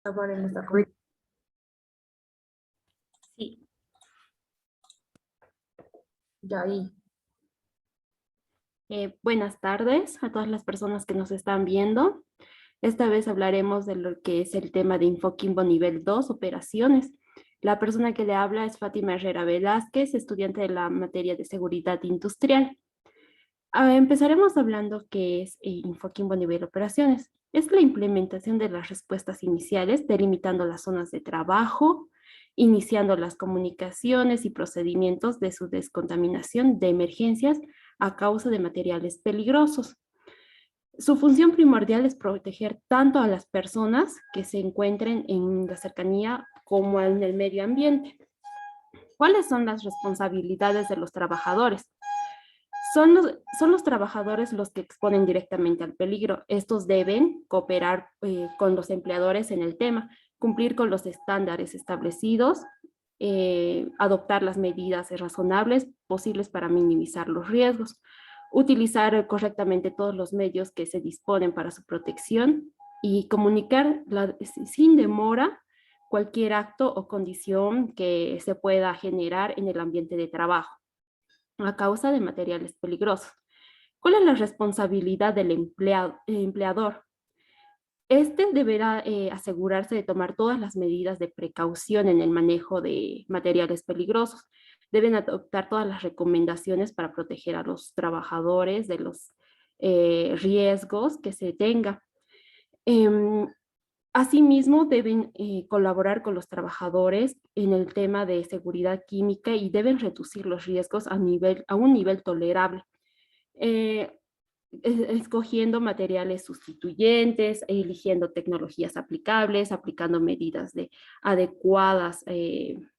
Ahora en esta correcta. Sí. Ya ahí. Buenas tardes a todas las personas que nos están viendo. Esta vez hablaremos de lo que es el tema de Infoquimbo nivel 2, operaciones. La persona que le habla es Fátima Herrera Velázquez, estudiante de la materia de seguridad industrial. Empezaremos hablando qué es Infoquimbo nivel operaciones. Es la implementación de las respuestas iniciales, delimitando las zonas de trabajo, iniciando las comunicaciones y procedimientos de su descontaminación de emergencias a causa de materiales peligrosos. Su función primordial es proteger tanto a las personas que se encuentren en la cercanía como en el medio ambiente. ¿Cuáles son las responsabilidades de los trabajadores? Son los trabajadores los que exponen directamente al peligro. Estos deben cooperar con los empleadores en el tema, cumplir con los estándares establecidos, adoptar las medidas razonables posibles para minimizar los riesgos, utilizar correctamente todos los medios que se disponen para su protección y comunicar sin demora cualquier acto o condición que se pueda generar en el ambiente de trabajo a causa de materiales peligrosos. ¿Cuál es la responsabilidad del empleador? Este deberá asegurarse de tomar todas las medidas de precaución en el manejo de materiales peligrosos. Deben adoptar todas las recomendaciones para proteger a los trabajadores de los riesgos que se tenga. Asimismo, deben colaborar con los trabajadores en el tema de seguridad química y deben reducir los riesgos a un nivel tolerable, eh, escogiendo materiales sustituyentes, eligiendo tecnologías aplicables, aplicando medidas adecuadas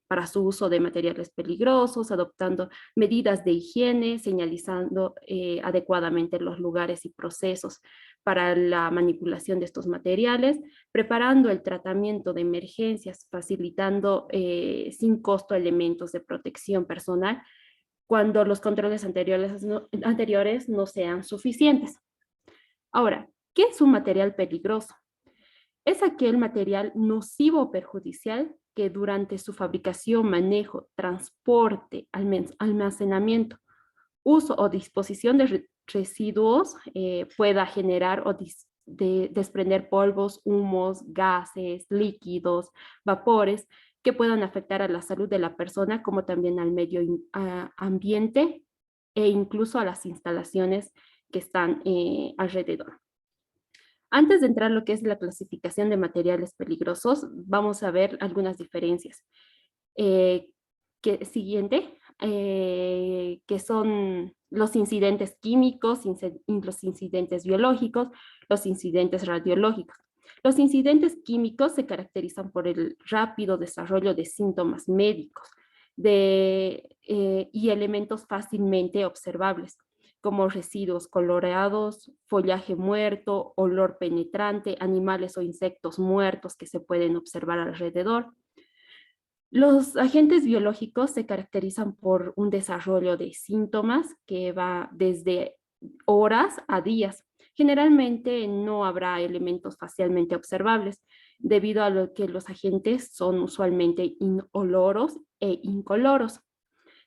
para su uso de materiales peligrosos, adoptando medidas de higiene, señalizando adecuadamente los lugares y procesos para la manipulación de estos materiales, preparando el tratamiento de emergencias, facilitando sin costo elementos de protección personal cuando los controles anteriores no sean suficientes. Ahora, ¿qué es un material peligroso? Es aquel material nocivo o perjudicial que durante su fabricación, manejo, transporte, almacenamiento, uso o disposición de residuos pueda generar o desprender polvos, humos, gases, líquidos, vapores que puedan afectar a la salud de la persona, como también al medio ambiente e incluso a las instalaciones que están alrededor. Antes de entrar a lo que es la clasificación de materiales peligrosos, vamos a ver algunas diferencias. Siguiente, que son los incidentes químicos, los incidentes biológicos, los incidentes radiológicos. Los incidentes químicos se caracterizan por el rápido desarrollo de síntomas médicos y elementos fácilmente observables, como residuos coloreados, follaje muerto, olor penetrante, animales o insectos muertos que se pueden observar alrededor. Los agentes biológicos se caracterizan por un desarrollo de síntomas que va desde horas a días. Generalmente no habrá elementos facialmente observables, debido a lo que los agentes son usualmente inoloros e incoloros,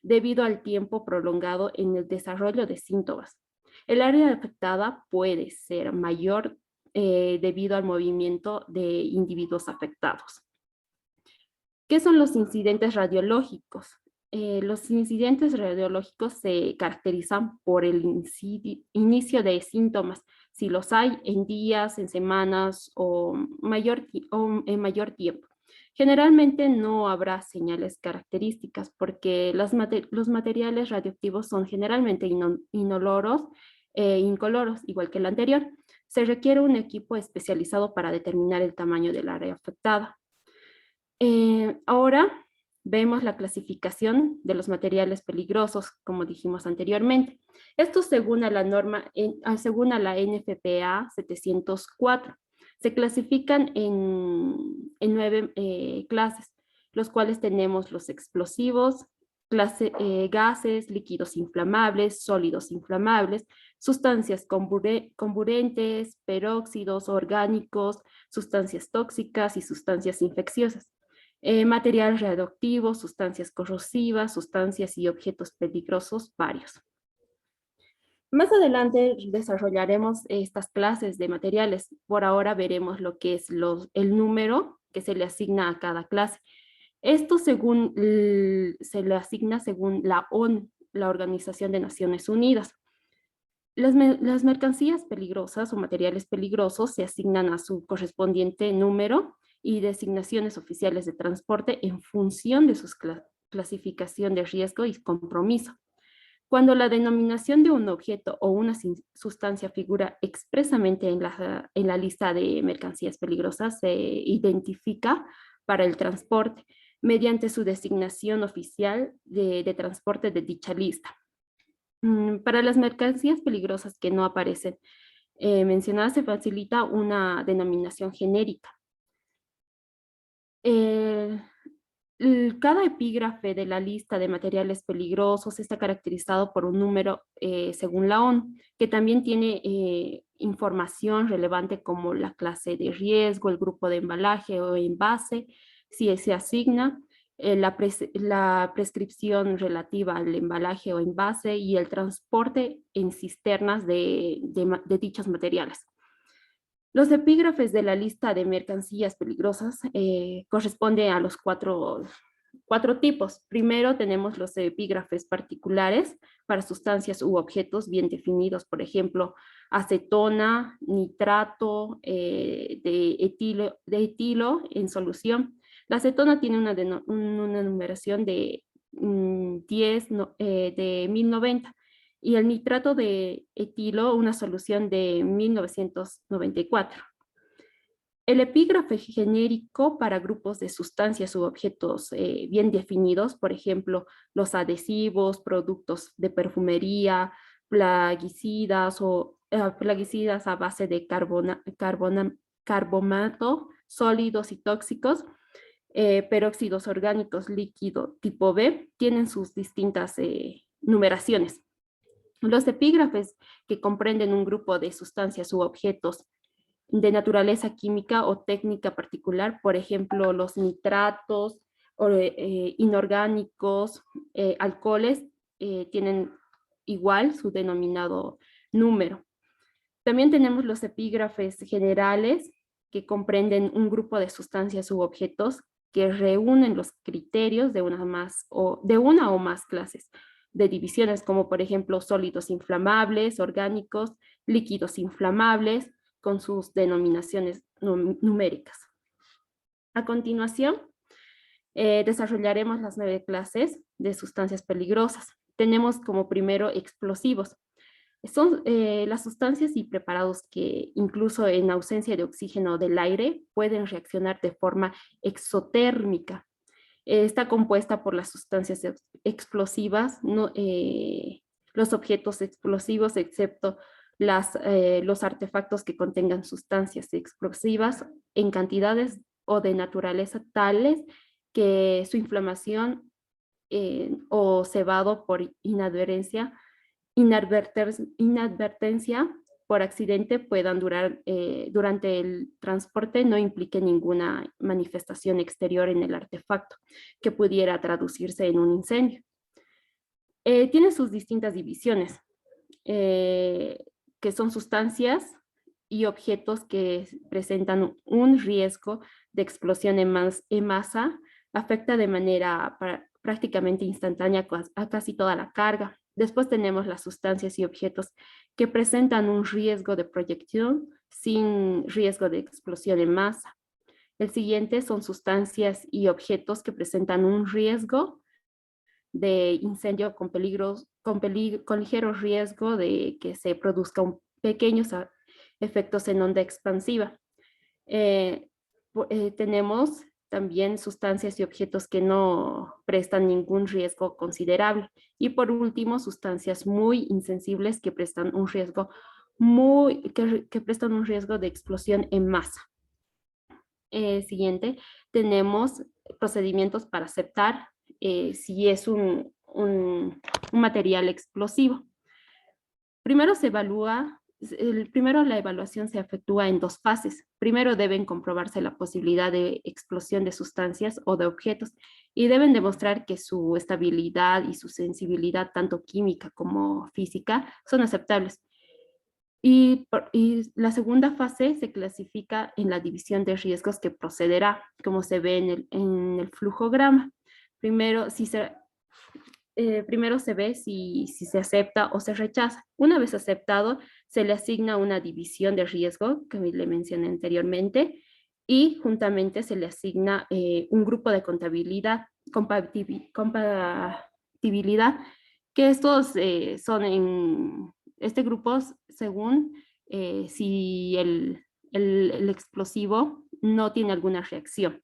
debido al tiempo prolongado en el desarrollo de síntomas. El área afectada puede ser mayor debido al movimiento de individuos afectados. ¿Qué son los incidentes radiológicos? Los incidentes radiológicos se caracterizan por el inicio de síntomas, si los hay en días, en semanas o en mayor tiempo. Generalmente no habrá señales características porque los materiales radioactivos son generalmente inoloros e incoloros, igual que el anterior. Se requiere un equipo especializado para determinar el tamaño del área afectada. Ahora vemos la clasificación de los materiales peligrosos, como dijimos anteriormente. Esto según a la norma, según a la NFPA 704. Se clasifican en 9 clases, los cuales tenemos los explosivos, gases, líquidos inflamables, sólidos inflamables, sustancias comburentes, peróxidos orgánicos, sustancias tóxicas y sustancias infecciosas, material radioactivo, sustancias corrosivas, sustancias y objetos peligrosos varios. Más adelante desarrollaremos estas clases de materiales. Por ahora veremos lo que es el número que se le asigna a cada clase. Esto se le asigna según la ONU, la Organización de Naciones Unidas. Las mercancías peligrosas o materiales peligrosos se asignan a su correspondiente número y designaciones oficiales de transporte en función de su clasificación de riesgo y compromiso. Cuando la denominación de un objeto o una sustancia figura expresamente en la lista de mercancías peligrosas, se identifica para el transporte mediante su designación oficial de transporte de dicha lista. Para las mercancías peligrosas que no aparecen mencionadas, se facilita una denominación genérica. Cada epígrafe de la lista de materiales peligrosos está caracterizado por un número según la ONU, que también tiene información relevante como la clase de riesgo, el grupo de embalaje o envase, si se asigna, la prescripción relativa al embalaje o envase y el transporte en cisternas de dichos materiales. Los epígrafes de la lista de mercancías peligrosas corresponden a los cuatro tipos. Primero tenemos los epígrafes particulares para sustancias u objetos bien definidos, por ejemplo, acetona, nitrato de etilo en solución. La acetona tiene una numeración de 1090 y el nitrato de etilo una solución de 1994. El epígrafe genérico para grupos de sustancias u objetos bien definidos, por ejemplo, los adhesivos, productos de perfumería, plaguicidas a base de carbonato, sólidos y tóxicos, peróxidos orgánicos líquido tipo B, tienen sus distintas numeraciones. Los epígrafes que comprenden un grupo de sustancias u objetos de naturaleza química o técnica particular, por ejemplo, los nitratos, inorgánicos, alcoholes, tienen igual su denominado número. También tenemos los epígrafes generales que comprenden un grupo de sustancias u objetos que reúnen los criterios de una o más clases de divisiones, como por ejemplo sólidos inflamables, orgánicos, líquidos inflamables, con sus denominaciones numéricas. A continuación, desarrollaremos las 9 clases de sustancias peligrosas. Tenemos como primero explosivos. Son las sustancias y preparados que incluso en ausencia de oxígeno del aire pueden reaccionar de forma exotérmica. Está compuesta por las sustancias explosivas, los objetos explosivos, excepto los artefactos que contengan sustancias explosivas en cantidades o de naturaleza tales que su inflamación o cebado por inadvertencia por accidente puedan durar durante el transporte no implique ninguna manifestación exterior en el artefacto que pudiera traducirse en un incendio. Tiene sus distintas divisiones, que son sustancias y objetos que presentan un riesgo de explosión en masa, afecta de manera prácticamente instantánea a casi toda la carga. Después tenemos las sustancias y objetos que presentan un riesgo de proyección sin riesgo de explosión en masa. El siguiente son sustancias y objetos que presentan un riesgo de incendio con ligero riesgo de que se produzcan pequeños efectos en onda expansiva. Tenemos también sustancias y objetos que no prestan ningún riesgo considerable. Y por último, sustancias muy insensibles que prestan un riesgo que prestan un riesgo de explosión en masa. Siguiente, tenemos procedimientos para aceptar si es un material explosivo. Primero la evaluación se efectúa en dos fases. Primero deben comprobarse la posibilidad de explosión de sustancias o de objetos y deben demostrar que su estabilidad y su sensibilidad, tanto química como física, son aceptables. Y la segunda fase se clasifica en la división de riesgos que procederá, como se ve en el flujograma. Primero, primero se ve si se acepta o se rechaza. Una vez aceptado, se le asigna una división de riesgo, que le mencioné anteriormente, y juntamente se le asigna un grupo de compatibilidad, que estos son este grupo según si el explosivo no tiene alguna reacción.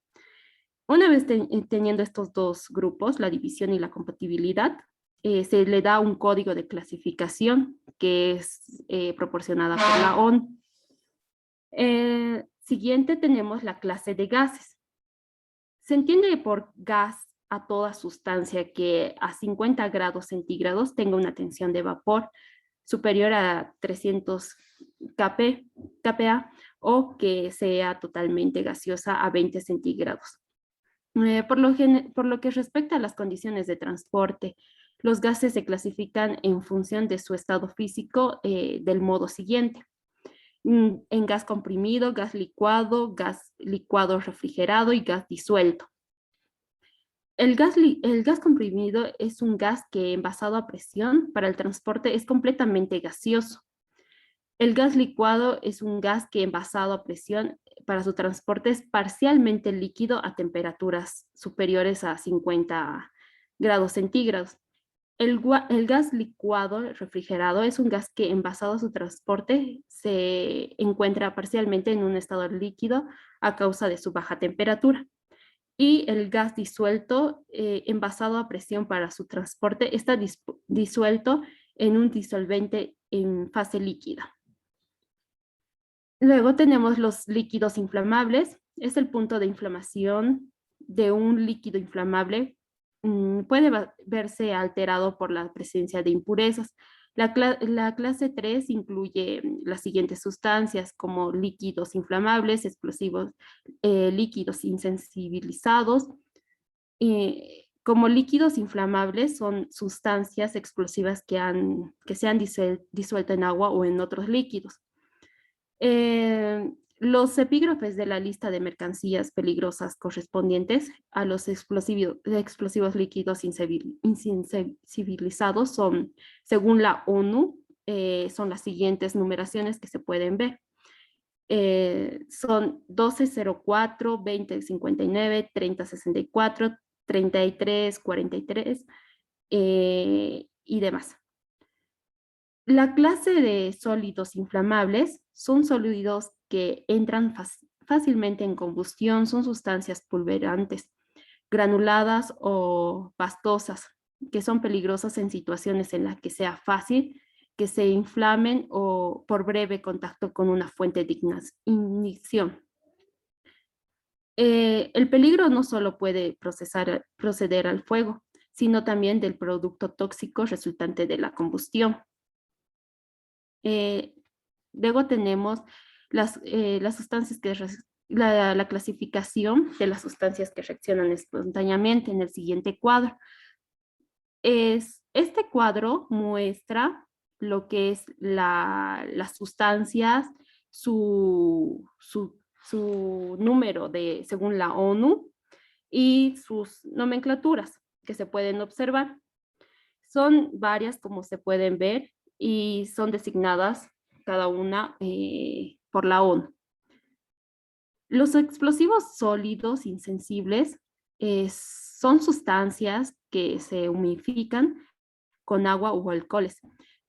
Una vez teniendo estos dos grupos, la división y la compatibilidad, se le da un código de clasificación que es proporcionada por la ONU. Siguiente tenemos la clase de gases. Se entiende por gas a toda sustancia que a 50 grados centígrados tenga una tensión de vapor superior a 300 kPa o que sea totalmente gaseosa a 20 centígrados. Por lo que respecta a las condiciones de transporte, los gases se clasifican en función de su estado físico del modo siguiente. En gas comprimido, gas licuado refrigerado y gas disuelto. El gas comprimido es un gas que envasado a presión para el transporte es completamente gaseoso. El gas licuado es un gas que envasado a presión para su transporte es parcialmente líquido a temperaturas superiores a 50 grados centígrados. El gas licuado refrigerado es un gas que envasado a su transporte se encuentra parcialmente en un estado líquido a causa de su baja temperatura. Y el gas disuelto envasado a presión para su transporte está disuelto en un disolvente en fase líquida. Luego tenemos los líquidos inflamables. Es el punto de inflamación de un líquido inflamable. Puede verse alterado por la presencia de impurezas. La clase 3 incluye las siguientes sustancias como líquidos inflamables, explosivos, líquidos insensibilizados. Como líquidos inflamables son sustancias explosivas que se han disuelto en agua o en otros líquidos. Los epígrafes de la lista de mercancías peligrosas correspondientes a los explosivos líquidos insensibilizados son, según la ONU, son las siguientes numeraciones que se pueden ver. Son 1204, 2059, 3064, 3343 y demás. La clase de sólidos inflamables son sólidos que entran fácilmente en combustión, son sustancias pulverantes, granuladas o pastosas, que son peligrosas en situaciones en las que sea fácil que se inflamen o por breve contacto con una fuente de ignición. El peligro no solo puede proceder al fuego, sino también del producto tóxico resultante de la combustión. Luego tenemos las sustancias la clasificación de las sustancias que reaccionan espontáneamente en el siguiente cuadro. Este cuadro muestra lo que es las sustancias, su número según la ONU y sus nomenclaturas que se pueden observar. Son varias, como se pueden ver, y son designadas cada una por la ONU. Los explosivos sólidos insensibles son sustancias que se humidifican con agua o alcoholes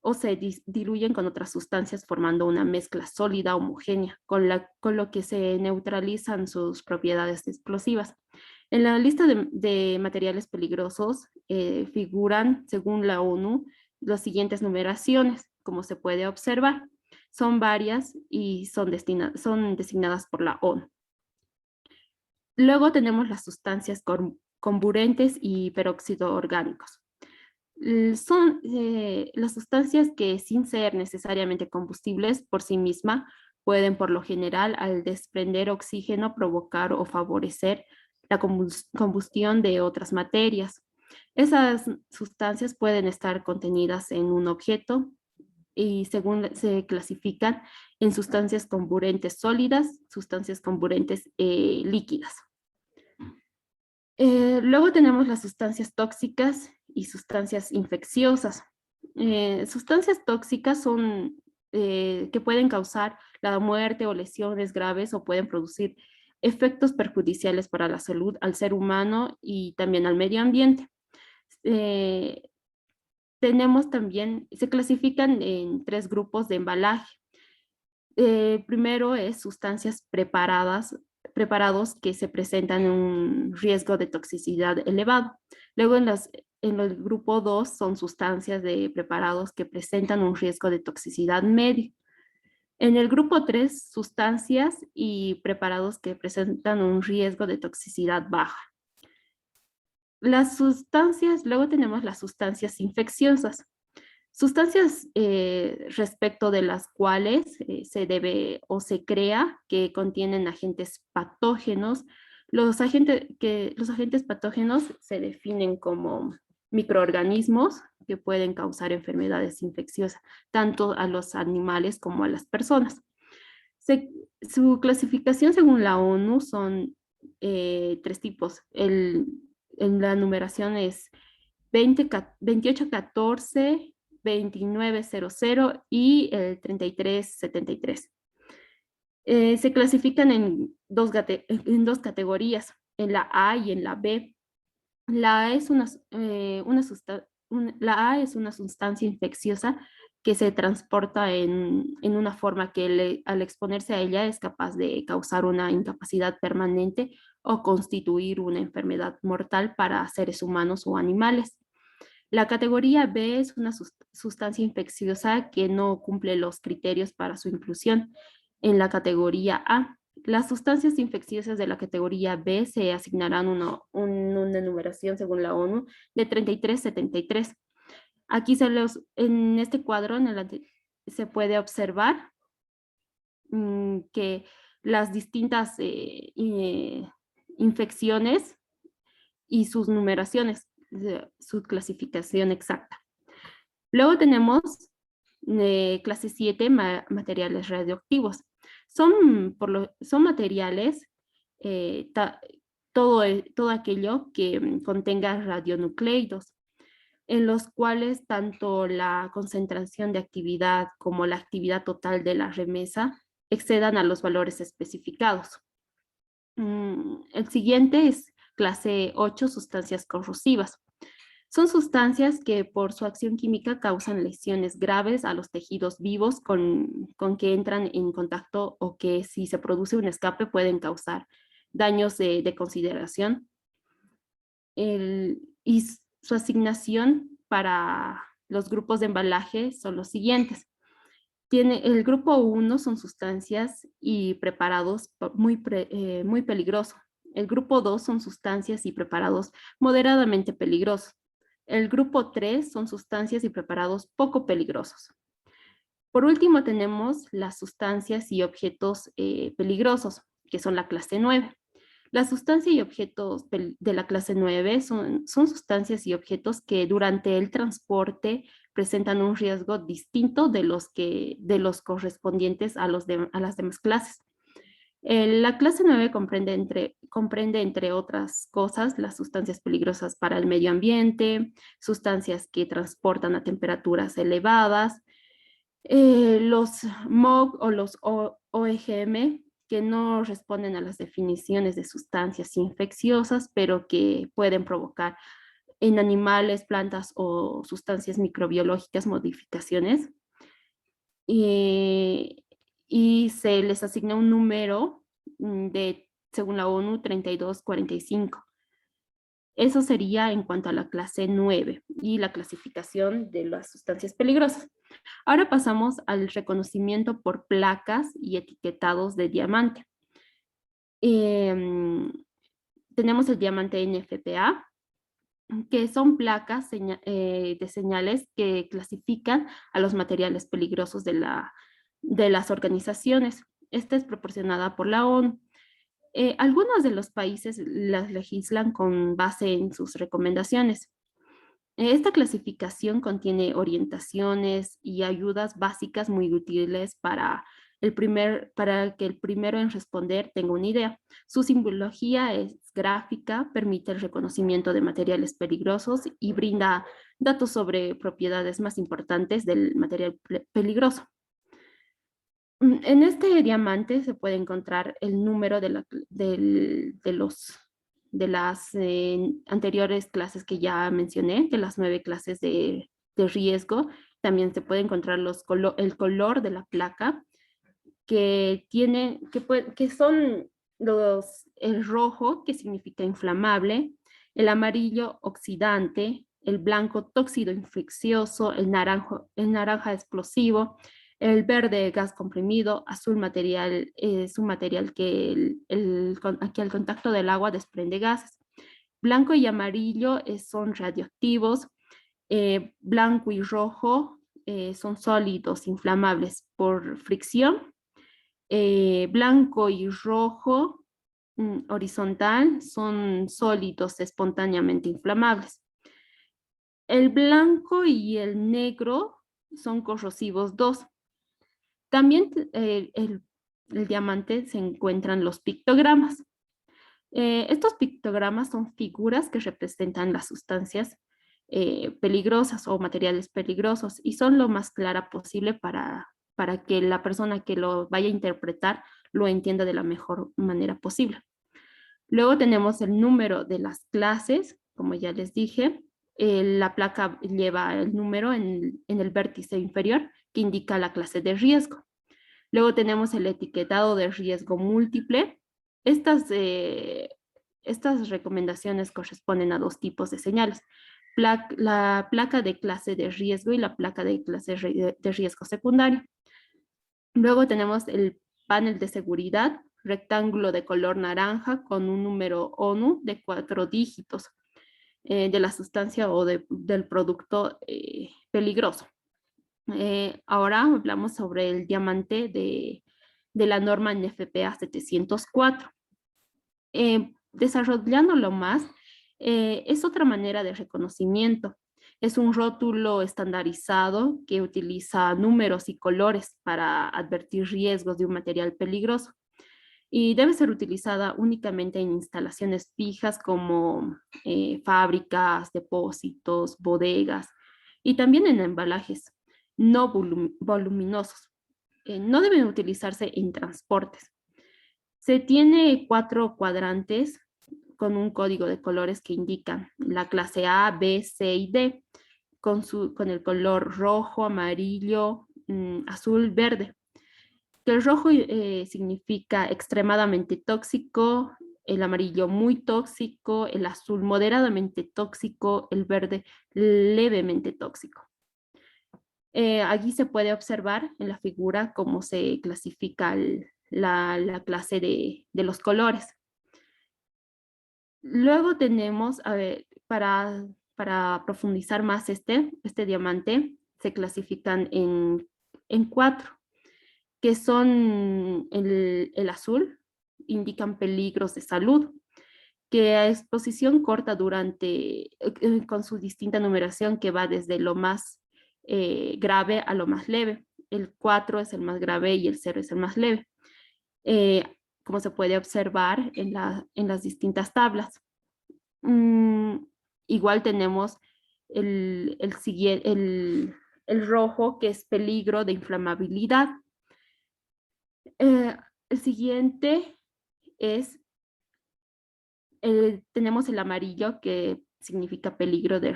o se diluyen con otras sustancias formando una mezcla sólida homogénea, con lo que se neutralizan sus propiedades explosivas. En la lista de materiales peligrosos figuran, según la ONU, las siguientes numeraciones, como se puede observar. Son varias y son designadas por la ONU. Luego tenemos las sustancias comburentes y peróxido orgánicos. Son las sustancias que sin ser necesariamente combustibles por sí misma pueden por lo general al desprender oxígeno provocar o favorecer la combustión de otras materias. Esas sustancias pueden estar contenidas en un objeto y según se clasifican en sustancias comburentes sólidas, sustancias comburentes líquidas. Luego tenemos las sustancias tóxicas y sustancias infecciosas. Sustancias tóxicas son que pueden causar la muerte o lesiones graves o pueden producir efectos perjudiciales para la salud al ser humano y también al medio ambiente. Eh, Tenemos también, se clasifican en tres grupos de embalaje. Primero es sustancias preparados que se presentan en un riesgo de toxicidad elevado. Luego en el grupo 2 son sustancias de preparados que presentan un riesgo de toxicidad medio. En el grupo 3 sustancias y preparados que presentan un riesgo de toxicidad baja. Luego tenemos las sustancias infecciosas. Sustancias respecto de las cuales se debe o se crea que contienen agentes patógenos. Los agentes patógenos se definen como microorganismos que pueden causar enfermedades infecciosas, tanto a los animales como a las personas. Su clasificación según la ONU son tres tipos. En la numeración es 2814, 2900 y el 3373. Se clasifican en dos categorías, en la A y en la B. La A es la A es una sustancia infecciosa que se transporta en una forma que al exponerse a ella es capaz de causar una incapacidad permanente o constituir una enfermedad mortal para seres humanos o animales. La categoría B es una sustancia infecciosa que no cumple los criterios para su inclusión en la categoría A. Las sustancias infecciosas de la categoría B se asignarán una numeración según la ONU de 3373. Aquí en este cuadro se puede observar que las distintas infecciones y sus numeraciones, su clasificación exacta. Luego tenemos clase 7, materiales radioactivos. Son materiales, todo aquello que contenga radionucleidos, en los cuales tanto la concentración de actividad como la actividad total de la remesa excedan a los valores especificados. El siguiente es clase 8, sustancias corrosivas. Son sustancias que por su acción química causan lesiones graves a los tejidos vivos con que entran en contacto o que si se produce un escape pueden causar daños de consideración. Y su asignación para los grupos de embalaje son los siguientes. El grupo 1 son sustancias y preparados muy peligrosos. El grupo 2 son sustancias y preparados moderadamente peligrosos. El grupo 3 son sustancias y preparados poco peligrosos. Por último tenemos las sustancias y objetos peligrosos, que son la clase 9. La sustancia y objetos de la clase 9 son sustancias y objetos que durante el transporte presentan un riesgo distinto de los correspondientes a las demás clases. La clase 9 comprende, entre otras cosas, las sustancias peligrosas para el medio ambiente, sustancias que transportan a temperaturas elevadas, los MOG o los OEGM, que no responden a las definiciones de sustancias infecciosas, pero que pueden provocar en animales, plantas o sustancias microbiológicas modificaciones. Y se les asigna un número según la ONU, 3245. Eso sería en cuanto a la clase 9 y la clasificación de las sustancias peligrosas. Ahora pasamos al reconocimiento por placas y etiquetados de diamante. Tenemos el diamante NFPA, que son placas de señales que clasifican a los materiales peligrosos de las organizaciones. Esta es proporcionada por la ONU. Algunos de los países las legislan con base en sus recomendaciones. Esta clasificación contiene orientaciones y ayudas básicas muy útiles para que el primero en responder tenga una idea. Su simbología es gráfica, permite el reconocimiento de materiales peligrosos y brinda datos sobre propiedades más importantes del material peligroso. En este diamante se puede encontrar el número de las anteriores clases que ya mencioné, de las 9 clases de riesgo. También se puede encontrar el color de la placa, que son el rojo, que significa inflamable, el amarillo oxidante, el blanco tóxico infeccioso, el naranja explosivo, el verde gas comprimido, azul material, es un material que aquí al contacto del agua desprende gases. Blanco y amarillo son radioactivos, blanco y rojo son sólidos inflamables por fricción, blanco y rojo horizontal son sólidos espontáneamente inflamables. El blanco y el negro son corrosivos 2. También el diamante se encuentran los pictogramas. Estos pictogramas son figuras que representan las sustancias peligrosas o materiales peligrosos y son lo más clara posible para que la persona que lo vaya a interpretar lo entienda de la mejor manera posible. Luego tenemos el número de las clases, como ya les dije. La placa lleva el número en el vértice inferior que indica la clase de riesgo. Luego tenemos el etiquetado de riesgo múltiple. Estas recomendaciones corresponden a 2 tipos de señales. La placa de clase de riesgo y la placa de clase de riesgo secundario. Luego tenemos el panel de seguridad, rectángulo de color naranja con un número ONU de 4 dígitos de la sustancia o del producto peligroso. Ahora hablamos sobre el diamante de la norma NFPA 704. Desarrollándolo más, es otra manera de reconocimiento. Es un rótulo estandarizado que utiliza números y colores para advertir riesgos de un material peligroso y debe ser utilizada únicamente en instalaciones fijas como fábricas, depósitos, bodegas y también en embalajes no voluminosos. No deben utilizarse en transportes. Se tiene 4 cuadrantes con un código de colores que indican la clase A, B, C y D, con el color rojo, amarillo, azul, verde. El rojo significa extremadamente tóxico, el amarillo muy tóxico, el azul moderadamente tóxico, el verde levemente tóxico. Aquí se puede observar en la figura cómo se clasifica la clase de los colores. Luego tenemos, a ver, para profundizar más este diamante, se clasifican en 4, que son el azul, indican peligros de salud, que a exposición corta con su distinta numeración que va desde lo más grave a lo más leve. El 4 es el más grave y el 0 es el más leve, como se puede observar en las distintas tablas. Igual tenemos el rojo, que es peligro de inflamabilidad. El siguiente tenemos el amarillo, que significa peligro de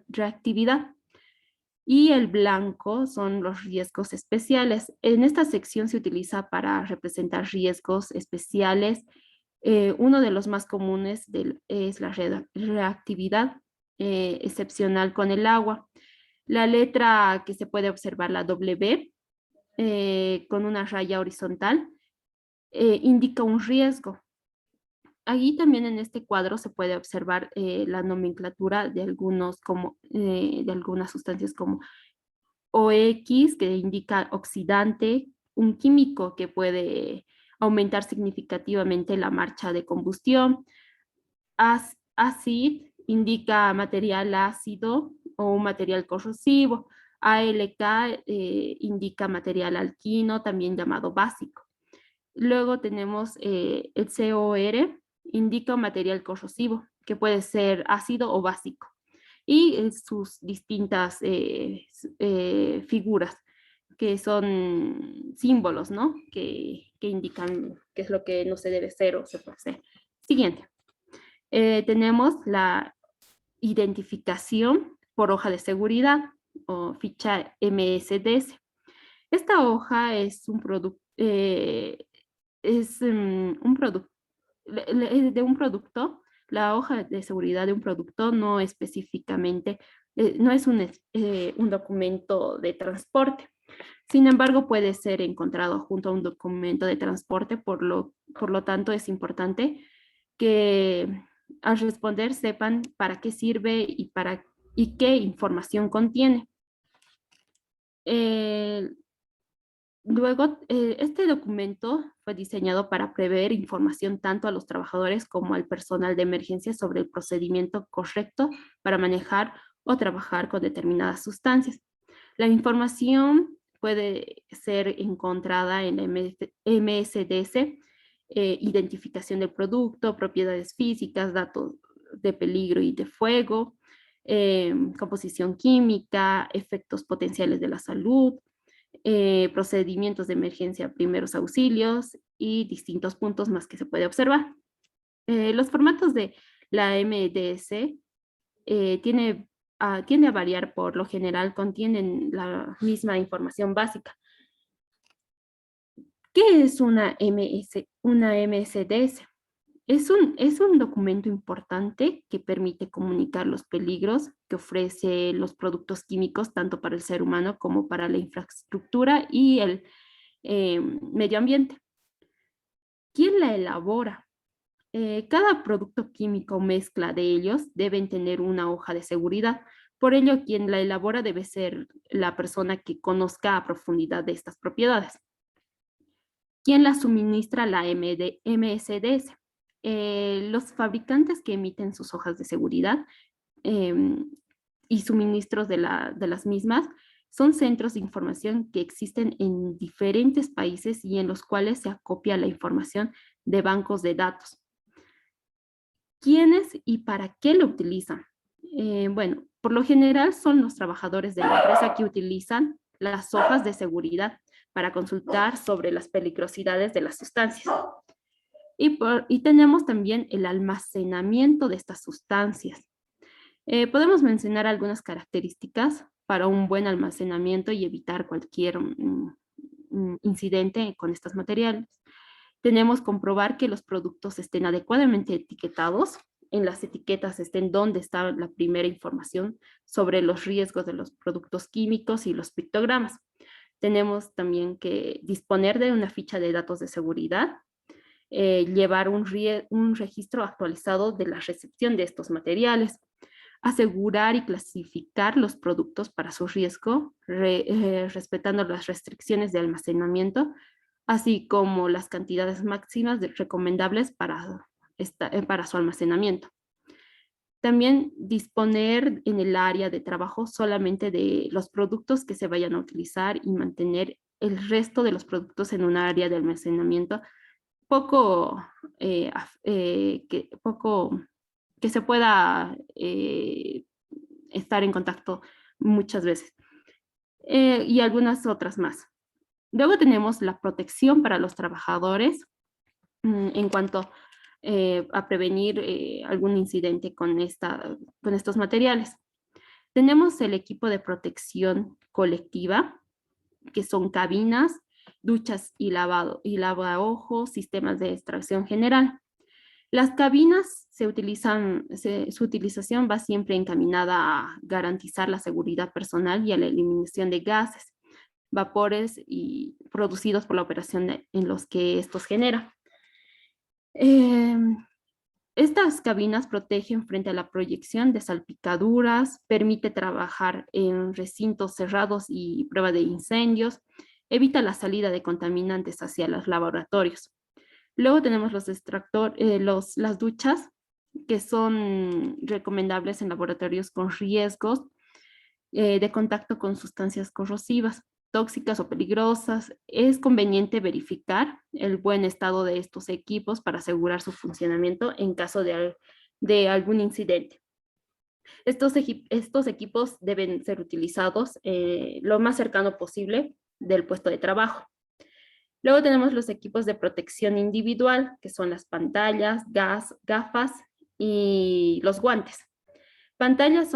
reactividad. Y el blanco son los riesgos especiales. En esta sección se utiliza para representar riesgos especiales. Uno de los más comunes es la reactividad excepcional con el agua. La letra que se puede observar, la W, con una raya horizontal, indica un riesgo. Ahí también en este cuadro se puede observar la nomenclatura de de algunas sustancias como OX, que indica oxidante, un químico que puede aumentar significativamente la marcha de combustión. Acid indica material ácido o un material corrosivo. ALK indica material alquino, también llamado básico. Luego tenemos el COR, indica un material corrosivo, que puede ser ácido o básico. Y sus distintas figuras, que son símbolos, ¿no? Que indican qué es lo que no se debe ser o se puede hacer. Siguiente. Tenemos la identificación por hoja de seguridad o ficha MSDS. Esta hoja es un producto, un producto de un producto. La hoja de seguridad de un producto no específicamente, no es un documento de transporte. Sin embargo, puede ser encontrado junto a un documento de transporte, por lo tanto es importante que al responder sepan para qué sirve y qué información contiene. Eh, Luego, este documento fue diseñado para prever información tanto a los trabajadores como al personal de emergencia sobre el procedimiento correcto para manejar o trabajar con determinadas sustancias. La información puede ser encontrada en la MSDS, identificación del producto, propiedades físicas, datos de peligro y de fuego, composición química, efectos potenciales de la salud, procedimientos de emergencia, primeros auxilios y distintos puntos más que se puede observar. Los formatos de la MDS tiende a variar, por lo general contienen la misma información básica. ¿Qué es una MSDS? Es un documento importante que permite comunicar los peligros que ofrece los productos químicos tanto para el ser humano como para la infraestructura y el medio ambiente. ¿Quién la elabora? Cada producto químico o mezcla de ellos deben tener una hoja de seguridad. Por ello, quien la elabora debe ser la persona que conozca a profundidad de estas propiedades. ¿Quién la suministra? La MSDS. Los fabricantes que emiten sus hojas de seguridad y suministros de las mismas son centros de información que existen en diferentes países y en los cuales se acopia la información de bancos de datos. ¿Quiénes y para qué lo utilizan? Bueno, por lo general son los trabajadores de la empresa que utilizan las hojas de seguridad para consultar sobre las peligrosidades de las sustancias. Y tenemos también el almacenamiento de estas sustancias. Podemos mencionar algunas características para un buen almacenamiento y evitar cualquier incidente con estos materiales. Tenemos que comprobar que los productos estén adecuadamente etiquetados. En las etiquetas estén donde está la primera información sobre los riesgos de los productos químicos y los pictogramas. Tenemos también que disponer de una ficha de datos de seguridad, llevar un registro actualizado de la recepción de estos materiales, asegurar y clasificar los productos para su riesgo, respetando las restricciones de almacenamiento, así como las cantidades máximas recomendables para su almacenamiento. También disponer en el área de trabajo solamente de los productos que se vayan a utilizar y mantener el resto de los productos en un área de almacenamiento poco, poco que se pueda estar en contacto muchas veces. Y algunas otras más. Luego tenemos la protección para los trabajadores en cuanto a prevenir algún incidente con estos materiales. Tenemos el equipo de protección colectiva, que son cabinas, duchas y lavaojos, sistemas de extracción general. Las cabinas su utilización va siempre encaminada a garantizar la seguridad personal y a la eliminación de gases, vapores y producidos por la operación en los que estos generan. Estas cabinas protegen frente a la proyección de salpicaduras, permite trabajar en recintos cerrados y prueba de incendios, evita la salida de contaminantes hacia los laboratorios. Luego tenemos las duchas, que son recomendables en laboratorios con riesgos de contacto con sustancias corrosivas, tóxicas o peligrosas. Es conveniente verificar el buen estado de estos equipos para asegurar su funcionamiento en caso de algún incidente. Estos equipos deben ser utilizados lo más cercano posible del puesto de trabajo. Luego tenemos los equipos de protección individual, que son las pantallas, gafas y los guantes. Pantallas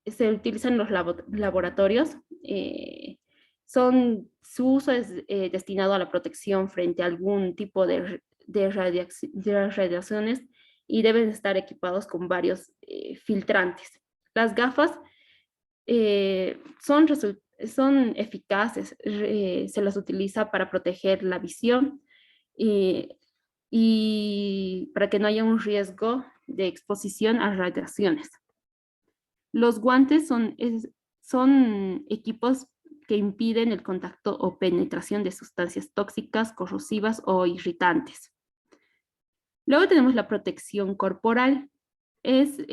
se utilizan en los laboratorios. Su uso es destinado a la protección frente a algún tipo de radiaciones y deben estar equipados con varios filtrantes. Las gafas son eficaces, se las utiliza para proteger la visión y para que no haya un riesgo de exposición a radiaciones. Los guantes son equipos que impiden el contacto o penetración de sustancias tóxicas, corrosivas o irritantes. Luego tenemos la protección corporal. Es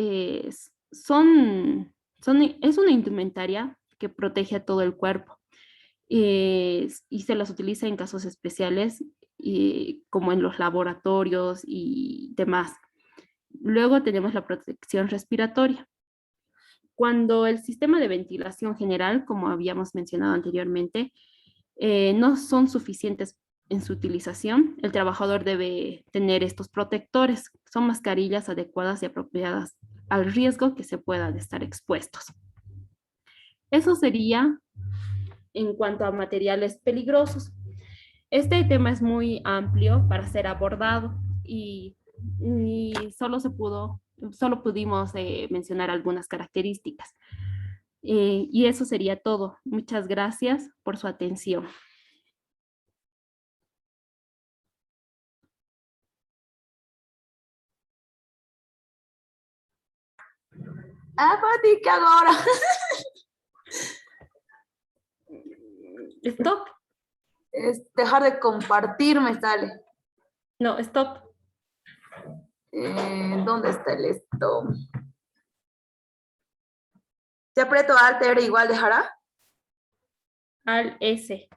una indumentaria que protege a todo el cuerpo y se las utiliza en casos especiales como en los laboratorios y demás. Luego tenemos la protección respiratoria. Cuando el sistema de ventilación general, como habíamos mencionado anteriormente, no son suficientes en su utilización, el trabajador debe tener estos protectores. Son mascarillas adecuadas y apropiadas al riesgo que se puedan estar expuestos. Eso sería en cuanto a materiales peligrosos. Este tema es muy amplio para ser abordado y solo pudimos mencionar algunas características. Y eso sería todo. Muchas gracias por su atención. Ah, Fati, ¿qué hago ahora? Stop. Es dejar de compartir, me sale. No, stop. ¿Dónde está el esto? Si aprieto Alt, ¿era igual dejará? Al S.